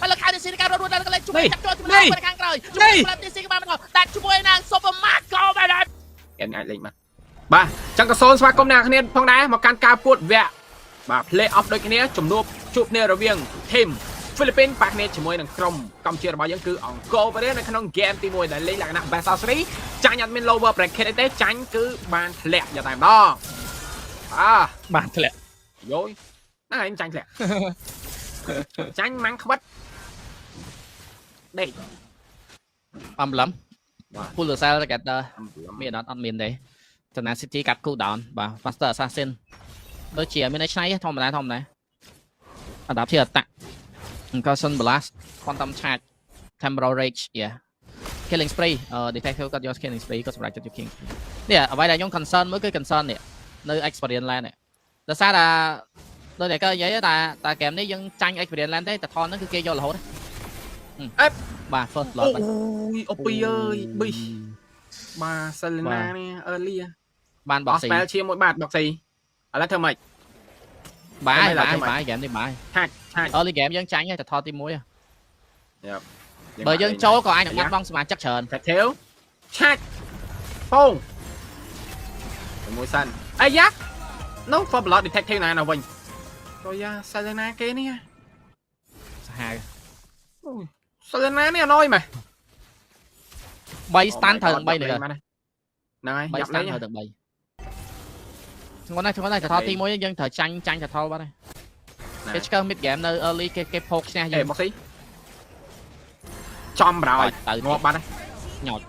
ហើយលើខាងនេះស៊ីការរត់ដល់កន្លែងជួយចាប់ចូលជំនួយខាងក្រោយជួយផ្លាប់ទីស៊ីបានមកតែជួយណាងសុបម៉ាកក៏បានដែរគេអាចលេងបាទចឹងក៏សូមស្វាគមន៍អ្នកគ្នាផងដែរមកកាន់ការពួតវគ្គបាទ play off ដូចគ្នាជំនួបជួបគ្នារវាង team ហ្វីលីពីនប៉ះគ្នាជាមួយនឹងក្រុមកម្ពុជារបស់យើងគឺអង្គរប្រទេសនៅក្នុង game ទី1ដែលលេងលក្ខណៈ best of 3ចាញ់អត់មាន lower bracket អីទេចាញ់គឺបានធ្លាក់យកតែម្ដងបានធ្លាក់យោយហ្នឹងឯងចាញ់ធ្លាក់ចាញ់ម៉ាំងខ្វិតដេកអំឡំពូលសែលកាត់មានអត់មានទេចំណា City កាត់ cool down បាទ Faster Assassin ដូចជាមានឆ្នៃធម្មតាអដាប់ជាអតាក់ Concussion Blast Quantum Charge Temporal Rage Killing Spree Detective គាត់យក Killing Spree គាត់សម្រាប់ចិត្តយក King នេះអ្វីដែលខ្ញុំ concern មើលគឺ concern នេះនៅ Experience Land នេះដោយសារតែដូចតែគេនិយាយតែហ្គេមនេះយើងចាញ់ Experience Land ទេតែថនហ្នឹងគឺគេយករហូតបាទ First Blood អូយអូពីអើយប៊ីបាទ Selena នេះ early បាន box spell ជាមួយបាទ box ឥឡូវធ្វើម៉េចបាយហ្គេមនេះបាយហាច់ early game យើងចាញ់ហើយតែថតទី1បើយើងចូលក៏អាចនឹងបាត់បង់សមាជិកច្រើនកាត់ធាវឆាច់ពងជាមួយសិនអាយ៉ា No for blood detective ណាវិញក៏យ៉ា Selena គេនេះសាហាវអូយ Selena នេះអណយម៉េះ3 stand ត្រូវ3នេះហ្នឹងហើយយ៉ាប់លេងត្រូវ3ធ្ងន់ណាស់តែថតទី1យើងត្រូវចាញ់តែថតបាត់ហើយគេឆ្កើ mid game នៅ early គេផោកឈ្នះយើងមកស៊ីចំប្រោយងាប់បាត់ហើយញ៉ោត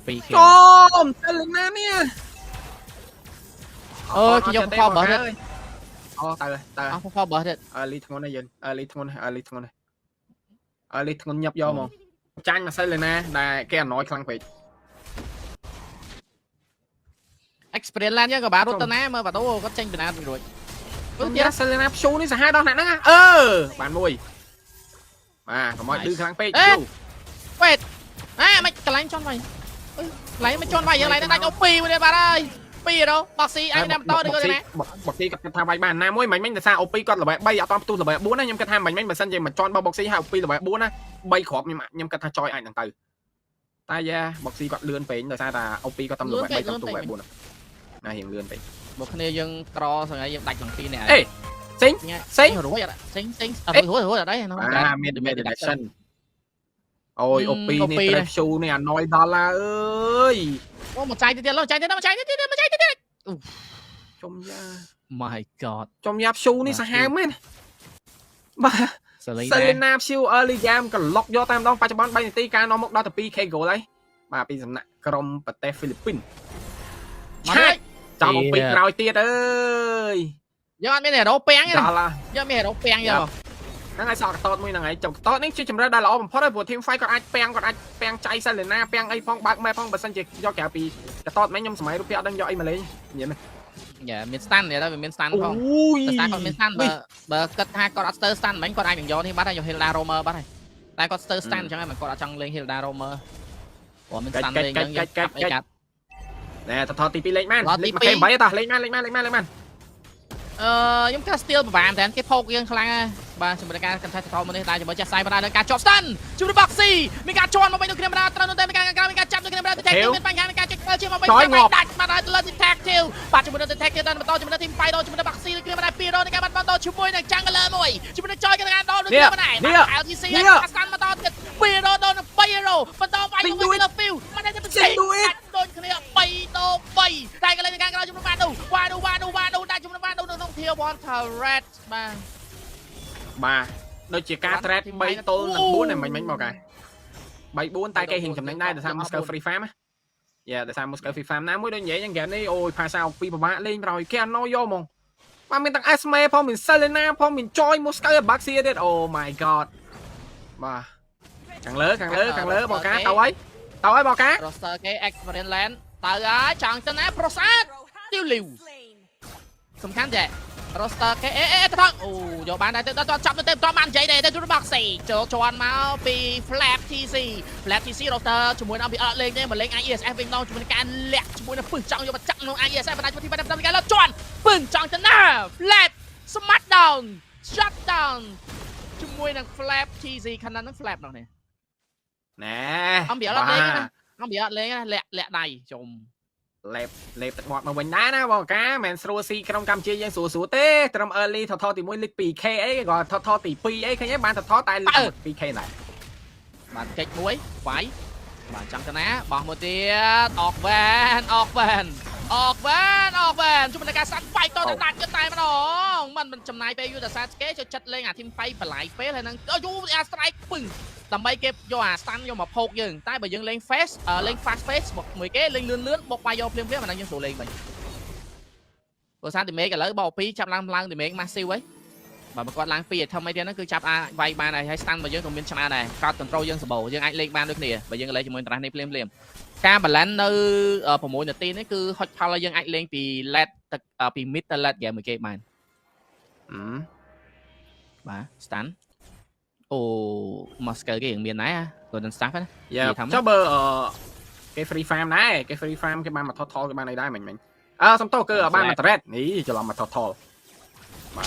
2 kill ចំ Selena នេះអូគេយកផលបើទៀតអូទៅអស់ផលបើទៀតលីធ្ងន់ណាយើងលីធ្ងន់ញាប់យកហ្មងចាញ់មកសិលលេណាដែលគេអណយខ្លាំងពេក Experience Land យើងក៏បានរត់ទៅណាមើលបាតូគាត់ចេញពីណាទៅរួចទៀតសិលលេណាព្យូនេះសាហាវដល់ណាស់ហ្នឹងបានមួយបាទកុំឲ្យឌឺខ្លាំងពេកពេតមិនកន្លែងជន់វាយកន្លែងមិនជន់វាយកន្លែងដាច់ទៅ2មួយទៀតបាទហើយ2ដល់បោះស៊ីអាចតាមបន្តឬក៏ណាបោះស៊ីគាត់ថាវាយបានណាមួយមិញតែសារ OP គាត់លេវ3អត់តាមផ្ទុះលេវ4ណាខ្ញុំគិតថាមិញបើសិនជាមិនជន់បោះបោះស៊ីហើយ OP លេវ4ណា3គ្រាប់ខ្ញុំគិតថាចយអាចនឹងទៅតែយ៉ាបោះស៊ីគាត់លឿនពេកដោយសារតែ OP គាត់តាមលេវ3តាមផ្ទុះលេវ4ណារៀងលឿនពេកមកគ្នាយើងក្រសងៃយើងដាច់ទាំងពីរនេះសេងរួយអត់សេងរួយអត់ដែរមាន deduction អូយ OP នេះ pressure នេះអាណយដល់អើយអូមកចាយទៀតមកចាយទៀតចំយ៉ា My God ចំយ៉ាព្យូនេះសាហាវមែនបាទ Selena ព្យូ early game ក៏ឡុកយកតែម្ដងបច្ចុប្បន្ន3នាទីការនាំមុខដល់ទៅ 2k goal ហើយបាទពីសំណាក់ក្រុមប្រទេសហ្វីលីពីនឆាច់ចាំមកពីក្រោយទៀតអើយយើងអត់មានហេរ៉ូពាំងទេយើងមានហេរ៉ូពាំងយកហ្នឹងហើយសក់កតតមួយហ្នឹងហើយចុះកតតនេះជាជំរឿនដែលល្អបំផុតហើយព្រោះ team fight គាត់អាចពាំងចៃ Selena ពាំងអីផងបើកម៉ែផងបើសិនជាយកក្រៅពីកតតមិញខ្ញុំសម័យរូបភាពអត់ដឹងយកអីមកលេងនិយាយមែនយ៉ាមាន stand នេះដែរវាមាន stand ផងតែគាត់មាន stand បើគិតថាគាត់អត់ stir stand មិញគាត់អាចនឹងយកនេះបាត់ហើយយក Hilda Romer បាត់ហើយតែគាត់ stir stand អញ្ចឹងហើយមិនគាត់អត់ចង់លេង Hilda Romer ព្រោះមាន stand លេងយើងកាត់អីកាត់ណែតថតទី2លេងបានលេងមកគេ8តោះលេងបានខ្ញុំកា steal ប្រហែលតែគេផោកយើងខ្លាំងហើយបាទជំរឿនការកន្លែងថតមកនេះដែរជាមួយចាស់សាយបណ្ដាលើការជាប់ stand ជំរឿន boxy មានការជន់មកវិញនៅគ្នាបណ្ដាត្រូវនៅតែមានការក្រៅមានការចាប់នៅគ្នាបណ្ដា detective មានបញ្ហាមានការចេញជាមកវិញដាច់បាត់ហើយទៅលើ detective បាទជំរឿន detective ដល់បន្តជំរឿន team fight ដល់ជំរឿន boxy នៅគ្នាបណ្ដា2រនៅការបាត់បង់ដល់ជាមួយនឹង jungle មួយជំឿន joy ក៏ការដល់នៅគ្នាបណ្ដា LTC ហើយ stand បន្តទៀត2រដល់នឹង3របន្តវាយទៅវិញដល់ field មិនដែលទៅផ្សេងដូចគ្នា3ដល់3តែកន្លែងការក្រៅជំរឿនវ៉ានូដាក់ជំរឿនវ៉ានូនៅក្នុង tier 1 turret បាទដូចជាការ trade 3ទល់នឹង4ហ្នឹងមិញមកកា3 4តែគេហិងចំណេញដែរដោយសារ Moscow Free Farm យ៉ាដោយសារ Moscow Free Farm ណាមួយដូចនិយាយហ្នឹងហ្គេមនេះអូយផាសាពីពិបាកលេងប្រយគេអណោយកហ្មងបាទមានទាំង Esme ផងមាន Selena ផងមាន Joy Moscow Baxi ទៀត Oh my god បាទខាងលើបកាទៅហើយបកា roster គេ Experience Land ទៅហើយចង់ទៅណាប្រសាទទៀវលីវសំខាន់ចេះ roster គេទៅផងអូយកបានដែរទៅដល់ចាប់ទៅតបាននិយាយដែរទៅ boxy ចូលជន់មកពី Flap TC roster ជាមួយនឹងពីអត់លេងទេមកលេង IESF វិញដល់ជាមួយនឹងការលាក់ជាមួយនឹងពឹសចង់យកមកចាក់ក្នុង IESF បណ្ដាជួយទីបានដល់គេលើជន់ពឹសចង់ទៅណា Flap Smackdown Shutdown ជាមួយនឹង flap TC ខាងហ្នឹង flap នោះនេះ ណែ អំពីអត់លេងណាអំពីអត់លេងណាលាក់ដៃជុំ លេបទឹកមាត់មកវិញដែរណាបងកាមិនស្រួលស៊ីក្រុមកម្ពុជាយើងស្រួលទេត្រឹម early ថតទី1លេខ 2k អីក៏ថតទី2អីឃើញទេបានថតតែលេខ 2k ដែរ បានកិច្ចមួយវាយបានចាំទៅណាបោះមួយទៀតអកវ៉ានជួយនឹងការសាត់វាយតទៅដាច់តែម្ដងមិនចំណាយពេលយូរតែសាស្គេចូលចិត្តលេងអាធីម5បន្លាយពេលហើយនឹងយូរអា strike ពឹងដើម្បីគេយកអា stun យកមកផោកយើងតែបើយើងលេង face លេង fast face មកមួយគេលេងលឿនបុកបាយយកភ្លាមអាហ្នឹងយើងស្រួលលេងវិញព្រោះសារ damage ឥឡូវបោក2ចាប់ឡើង damage massive ហីបើមកគាត់ឡើង2 item អីទៀតហ្នឹងគឺចាប់វាយបានហើយ stun របស់យើងក៏មានច្រើនដែរកោត control យើងសម្បូរយើងអាចលេងបានដូចគ្នាបើយើងលេងជាមួយត្រាស់នេះភ្លាមការ balance នៅ6នាទីនេះគឺហុចផលឲ្យយើងអាចលេងពី late ពី mid ទៅ late game មួយគេបានបាទ stun អូ Moscow គេមានដែរ Golden Staff ណាចុះបើគេ free farm ដែរគេ free farm គេបានមកថតថលគេបានអីដែរមិញសំទោសគឺបានមក thread នេះច្រឡំមកថតថលបាទ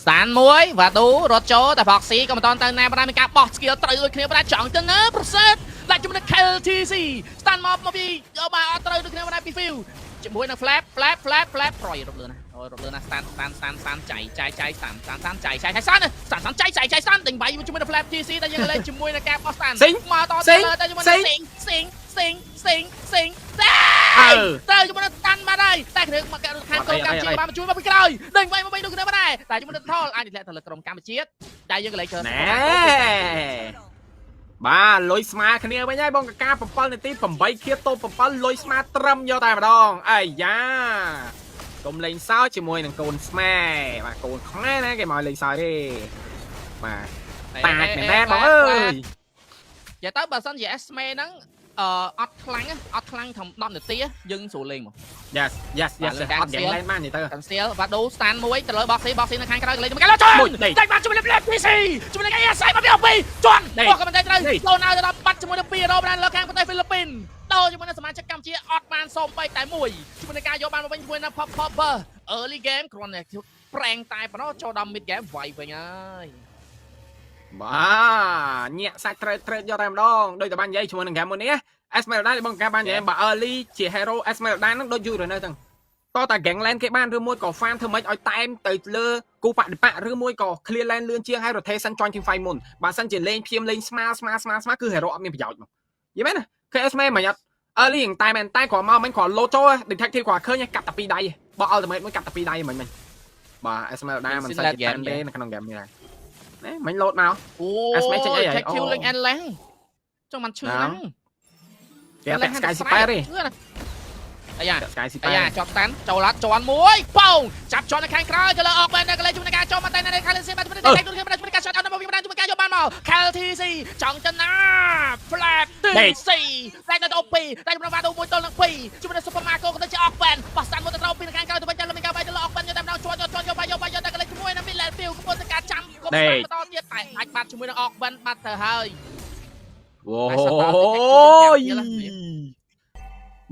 Stan មួយវ៉ាទូរត់ចូលតែ Proxy ក៏មិនតន់ទៅណាបណ្ដាមានការបោះ skill ត្រូវដូចគ្នាបណ្ដាចង់ទៅណាប្រសិទ្ធដាច់ជាមួយនឹង KLTC Stan មកពីយកបានអត់ត្រូវដូចគ្នាបណ្ដាពី view ជាមួយនឹង flap ប្រយរត់លឿនណា Stan ចៃ Stan ចៃ Stan ចៃ Stan ដេញបាយជាមួយនឹង flap TC ដែលយើងលេងជាមួយនឹងការបោះ Stan មកតទៅលើតែជាមួយនឹងសិងត្រូវជាមួយនឹង Stan បានហើយតែគ្រឿងមកខាងក្រុមកម្ពុជាបានជួយមកពីក្រោយដេញបាយមកវិញដូចគ្នាបានដែរតែជាមួយនឹងថលអាចទម្លាក់ទៅលើក្រុមកម្ពុជាដែលយើងលេងច្រើនណែបាទលុយស្មើគ្នាវិញហើយបងកកា7នាទី8ខៀតតូប7លុយស្មើត្រឹមយកតែម្ដងអាយ៉ាកុំលេងសើចជាមួយនឹងកូនស្មែបាទកូនខ្មែរណាគេមកលេងសើចទេបាទតាចមែនទេបងអើយនិយាយទៅបើសិនជា SME ហ្នឹងអត់ខ្លាំងធំ10នាទីយើងស្រួលលេងមក Yes អត់យ៉ាងឡែនបាននិយាយទៅ cancel បាដូ stand មួយទៅលើ box នៅខាងក្រៅលេងមកចូលតែបាត់ជាមួយនឹង PC ជាមួយនឹង ASI មកពីអពីជន់បោះក៏មិនត្រូវចូលនៅដល់បាត់ជាមួយនឹង2រ៉ូបានលើខាងប្រទេសហ្វីលីពីនដោជាមួយនឹងសមាជិកកម្ពុជាអត់បានសូមបីតែមួយជាមួយនឹងការយកបានមកវិញជាមួយនឹង Popper early game គ្រាន់តែប្រេងតែប៉ុណ្ណោះចូលដល់ mid game វាយវិញហើយបាទញាក់សាច់ត្រេតយកតែម្ដងដូចតែបាននិយាយជាមួយនឹងហ្គេមមួយនេះ Esmeralda បងកាបាននិយាយបើ early ជា hero Esmeralda ហ្នឹងដូចយូរនៅហ្នឹងតោះតែ gangland គេបានឬមួយក៏ farm ធ្វើម៉េចឲ្យតែមទៅលើគូបដិបៈឬមួយក៏ clear lane លឿនជាងហើយ rotation join team fight មុនបើសិនជាលេងភ្លាមលេងស្មាគឺ hero អត់មានប្រយោជន៍មកយល់មែនណាគឺ Esme មិនអត់ early តែមែនតែគ្រាន់មកមិញគ្រាន់ low ចូល detective គ្រាន់ឃើញកាប់តែ2ដៃបោះ ultimate មួយកាប់តែ2ដៃមិញបាទ Esmeralda មិនសូវជាតាមទេនៅក្នុង game នេះដែរណែមិញ load មកអូ Esme ចេញអីហើយ kill link and lang ចង់មិនឈឺហ្នឹងគេតែ Sky Super ទេអាយ៉ាជាប់តាន់ចូលអត់ជន់មួយប៉ោងចាប់ជន់នៅខាងក្រោយទៅលើអកបែននៅកន្លែងជាមួយនឹងការចូលមកតែនៅខាងលើស៊ីបានទៅតែខ្លួនគ្នាជាមួយការ shot out នៅពីបានជាមួយការយកបានមក KLTC ចង់ទៅណា Flap TC តែនៅទៅពីតែជាមួយវ៉ាដូមួយទល់នឹង2ជាមួយនឹង Super Marco ក៏ទៅជាអកបែនបោះសាន់មកទៅពីខាងក្រោយទៅវិញតែមានការបាយទៅលើអកបែនយកតែម្ដងជន់យកតែកន្លែងជាមួយនឹង Midland View កំពុងតែការចាំគ្រប់បន្តទៀតតែអាចបាត់ជាមួយនឹងអកបែនបាត់ទៅហើយអូយ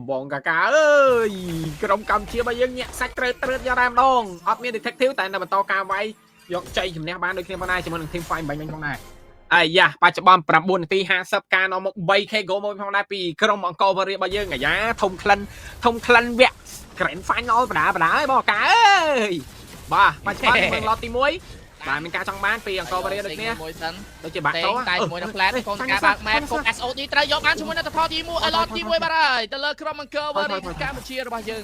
បងកាកាអើយក្រុមកម្ពុជារបស់យើងញាក់សាច់ត្រេតយកតែម្ដងអត់មាន detective តែនៅបន្តការវាយយកជ័យជំនះបានដូចគ្នាផងដែរជាមួយនឹង team fight បាញ់ផងដែរអាយ៉ាបច្ចុប្បន្ន9នាទី50ការនាំមក 3k goal មកផងដែរពីក្រុមអង្គរវរីរបស់យើងអាយ៉ាធំក្លិនវគ្គ grand final បដាហើយបងកាអើយបាទបច្ចុប្បន្នមើលឡតទី1បាទមានការចង់បានពីអង្គរវរីដូចនេះដូចជាបាក់តោតែជាមួយនឹង Flat កូនការបាក់ម៉ែកូន SOD ត្រូវយកបានជាមួយនឹងតថទី1ឡតទី1បាទហើយទៅលើក្រុមអង្គរវរីកម្ពុជារបស់យើង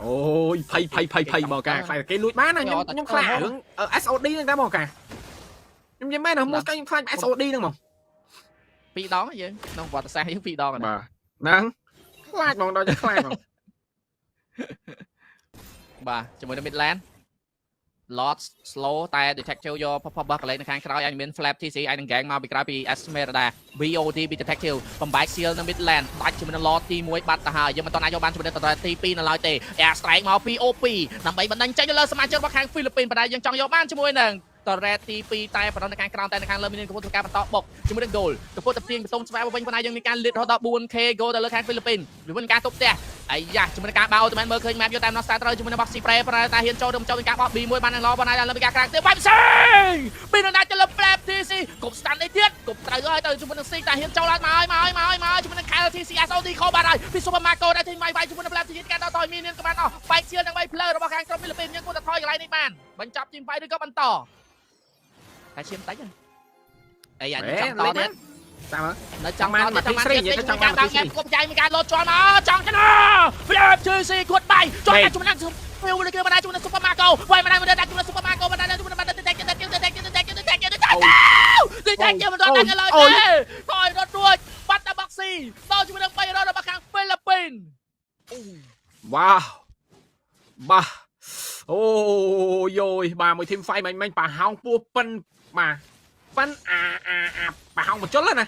អូយភ័យបងកាខ្លាចគេលួចបានណាខ្ញុំខ្លាចរឿង SOD ហ្នឹងតែបងកាខ្ញុំនិយាយមែនមកខ្ញុំខ្លាច SOD ហ្នឹងមក2ដងយើងក្នុងប្រវត្តិសាស្ត្រយើង2ដងបាទហ្នឹងខ្លាចបងដល់ខ្លាចបងបាទជាមួយនឹង Midland lot slow តែ detective យក pop កន្លែងនៅខាងក្រោយអាចមាន flap TC អាចនឹង gang មកពីក្រៅពី Esmeralda BOD ពី detective បំបែក seal នៅ midland ដាច់ជាមួយនឹង lot ទី1បាត់ទៅហើយយើងមិនទាន់អាចយកបានជាមួយនឹងទី2នៅឡើយទេ air strike មកពី OP ដើម្បីបណ្ដឹងចេញទៅលើសមាជិករបស់ខាង Philippines ប៉ុន្តែយើងចង់យកបានជាមួយនឹង តរ៉េទី2តែប្រដៅនៅខាងក្រោមតែនៅខាងលើមានកំពុងធ្វើការបន្តបុកជាមួយនឹង goal កំពុងតែព្រៀងបន្ទងស្វែវិញប៉ុន្តែយើងមានការលៀតរហូតដល់ 4k goal ទៅលើខាងហ្វីលីពីនវាមិនការទប់ផ្ទះអាយ៉ាជាមួយនឹងការបោទៅមែនមើលឃើញ map យកតែម្ដង start ត្រូវជាមួយនឹង box spray ប៉ុន្តែហ៊ានចូលនឹងចូលនឹងការបោះ B1 បាននឹងឡប៉ុន្តែលើមានការក្រាំងទៀតវាផ្សេងពីនឹងដាក់ទៅលើ flap TC គប់ stand នេះទៀតគប់ត្រូវហើយទៅជាមួយនឹង C តែហ៊ានចូលឡើងមកជាមួយនឹង KL TC SOD ខោបានហើយពី Super Marco ដែលទីវាយជាមួយនឹង flap TC ការដល់តមានក៏បានអស់បែកឈៀលទាំង3ផ្លូវរបស់ខាងក្រុមហ្វីលីពីនយើងគួរតែថយកន្លែងនេះបានបញ្ចប់ team fight ឬក៏បន្តតែឈាមតិចហ្នឹងអីអានេះចង់តទៀតតាមនៅចង់មកទី3ចង់មកទី3គប់ចាយមានការលោតជាប់មកចង់ចណា Flap TC គាត់បាយជាប់តែជាមួយនឹងពេលវិញគឺបណ្ដាជាមួយនឹង Super Marco វាយបណ្ដាមួយដាក់ជាមួយនឹង Super Marco បណ្ដាជាមួយនឹងបណ្ដាតែមិនដល់ដល់ឡើយទេថយរត់រួចបាត់តែ Boxy ដល់ជាមួយនឹង3រត់របស់ខាងហ្វីលីពីនវ៉ាវបាទអូយយបាទមួយ team fight មិញប៉ាហោងពោះប៉ិនបាទប៉ិនប៉ាហោងបញ្ចុលណា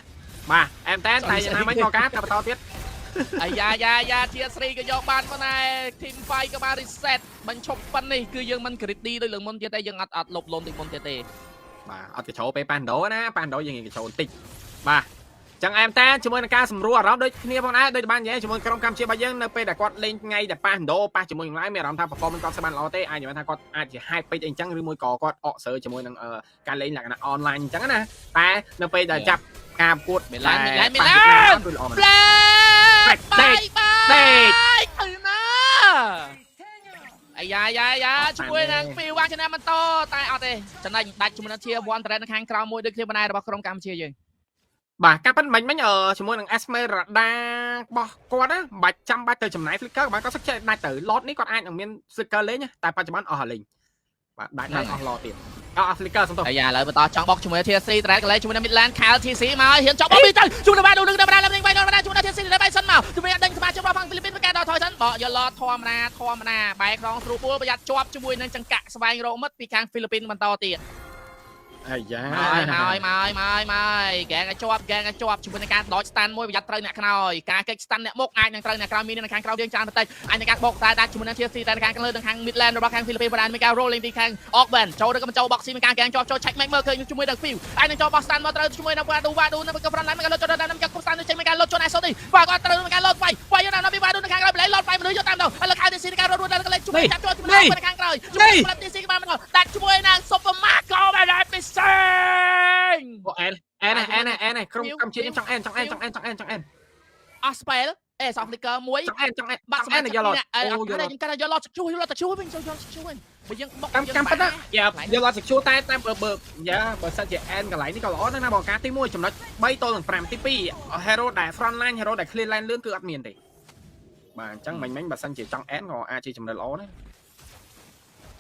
បាទអែមតែយ៉ាងណាមិញមកការបន្តទៀតអាយ៉ាជាស្រីក៏យកបានប៉ុន្តែ team fight ក៏បាន reset បញ្ឈប់ប៉ុណ្នេះគឺយើងមិន greedy ដូចលើមុនទៀតទេយើងអត់លុបលន់ដូចមុនទៀតទេបាទអត់កញ្ចូលពេលប៉ាន់ដូណាប៉ាន់ដូយើងកញ្ចូលបន្តិចបាទចឹងអែមតាជាមួយនឹងការសម្រួលអារម្មណ៍ដូចគ្នាផងដែរដូចបាននិយាយជាមួយក្រុមកម្ពុជារបស់យើងនៅពេលដែលគាត់លេងថ្ងៃដែលប៉ាន់ដូប៉ះជាមួយនឹងឡាយមានអារម្មណ៍ថា performance គាត់ស្បានល្អទេអាចនិយាយថាគាត់អាចជា hype ពេកអីចឹងឬមួយក៏គាត់អកសើជាមួយនឹងការលេងលក្ខណៈ online អញ្ចឹងណាតែនៅពេលដែលចាប់ការប្រកួតមីឡានគឺល្អមែនទៅណាអាយ៉ាជួយនឹងពីវ៉ាឆ្នាំបន្តតែអត់ទេចំណេញដាច់ជាមួយនឹងជា one trend នៅខាងក្រៅមួយដូចគ្នាបណ្ដារបស់ក្រុមកម្ពុជាយើងបាទការប៉ិនមិញជាមួយនឹង Esmeralda របស់គាត់ណាបាច់ចាំបាច់ទៅចំណាយ flicker បាទគាត់សឹកចេះដាច់ទៅ lot នេះគាត់អាចនឹងមាន flicker លេងតែបច្ចុប្បន្នអស់លេងបាទដាច់ហើយអស់ lot ទៀតអស់ flicker សំទោសអាយ៉ាឥឡូវបន្តចង់បុកជាមួយ TC ត្រែកកន្លែងជាមួយនឹង Midland KL TC មកហ៊ានចង់បុកពីទៅជួយនឹងបាននឹងបានឡើងវិញបានជាមួយនឹង TC ដែលបាយសិនមកជាមួយដេញសមាជិករបស់ហ្វីលីពីនការដល់ថយសិនបកយក lot ធម្មតាបែកក្នុងស្រួលពួលប្រយ័ត្នជាប់ជាមួយនឹងចង្កាក់ស្វែងរកមិត្តពីខាងហ្វីលីពីនបន្តទៀតអាយ៉ាមកแกងឲ្យជាប់ជាមួយនឹងការដក stand មួយប្រយ័ត្នត្រូវអ្នកខ្នើយការកិច្ច stand អ្នកមុខអាចនឹងត្រូវអ្នកក្រោយមាននៅខាងក្រៅយើងច្រើនបន្តិចអាចនឹងការបោកតែដាក់ជាមួយនឹង TC តែខាងលើនឹងខាង Midland របស់ខាងហ្វីលីពីនបានមានការ rolling ពីខាង Ogben ចូលទៅក៏បញ្ចូល boxy មានការកែងជាប់ចូល check មើលឃើញជាមួយនឹង View អាចនឹងចូលបោះ stand មកត្រូវជាមួយនឹង Wadu នៅក៏ front line មកលុតចូលដល់នឹងកាប់ stand ចេញមានការលុតចូល SOD បាទគាត់ត្រូវមានការលុតវាយយកដល់ពី Wadu នៅខាងក្រៅលុតវាយមនុស្សយកតាមទៅឥឡូវខាង TC ការរត់ដល់កន្លែងជួយចាប់ចូលជាមួយនៅខាងក្រៅជួយ TC បានមកដាក់ជាមួយនឹង Super Marco បានតែពិសេសអែនក្រុមកម្ពុជាចង់អែនអស់ spell អេស flicker មួយចង់អែនបាក់អែនយកឡតខ្ញុំកាន់តែយកឡតជួយវិញយកឡតជួយវិញបើយើងបុកកម្មប៉ុណ្ណាយកឡតជួយតែបើសិនជាអែនកន្លែងនេះក៏ល្អណាស់ណាបងការទី1ចំណុច3ទល់នឹង5ទី2 hero ដែល front line hero ដែល clear line លឿនគឺអត់មានទេបាទអញ្ចឹងមិញបើសិនជាចង់អែនក៏អាចជាចំណុចល្អដែរ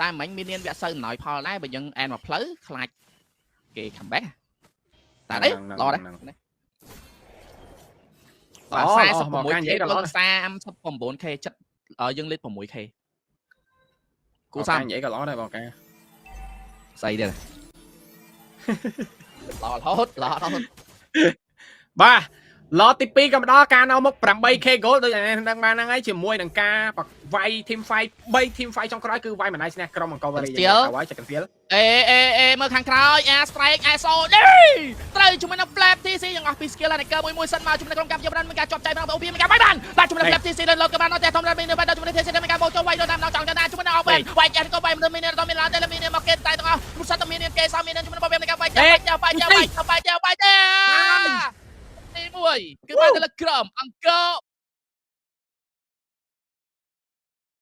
តែមិញមាននានវគ្គសៅអំណោយផលដែរបើយើងអែនមកផ្លូវខ្លាចគេ comeback តែនេះល្អដែរ46k 39k ចិត្តយើងលេខ 6k គូសាមនិយាយក៏ល្អដែរបងកាស្អីទៀតល្អរហូតបាទឡតទី2ក៏មកដល់ការនៅមុខ 8k goal ដូចនឹងបានហ្នឹងហើយជាមួយនឹងការវាយ team fight 3 team fight ចុងក្រោយគឺវាយមិនដាច់ឈ្នះក្រុមអង្គរវរីយ៉ាងទៅហើយចិត្តកាទៀលមើលខាងក្រោយ A strike ISO ត្រូវជាមួយនឹង Flap TC យ៉ាងអស់ពី skill ហើយកើមួយសិនមកជាមួយនឹងក្រុមកាប់យកបានមានការជាប់ចៃបានអូពីមានការបាយបានដាក់ជាមួយនឹង Flap TC លើក៏បានតែធម្មតាមាននៅបានដាក់ជាមួយនឹង TC មានការបោកចូលវាយដល់តាមចង់ចណាជាមួយនឹងអបវាយចាស់ក៏វាយមានដល់មានតែមានមកគេតែទាំងអស់មុខសត្វមានគេសមានជាមួយនឹងមានការវាយចាស់ទី1គឺបានទៅលើក្រុមអង្គ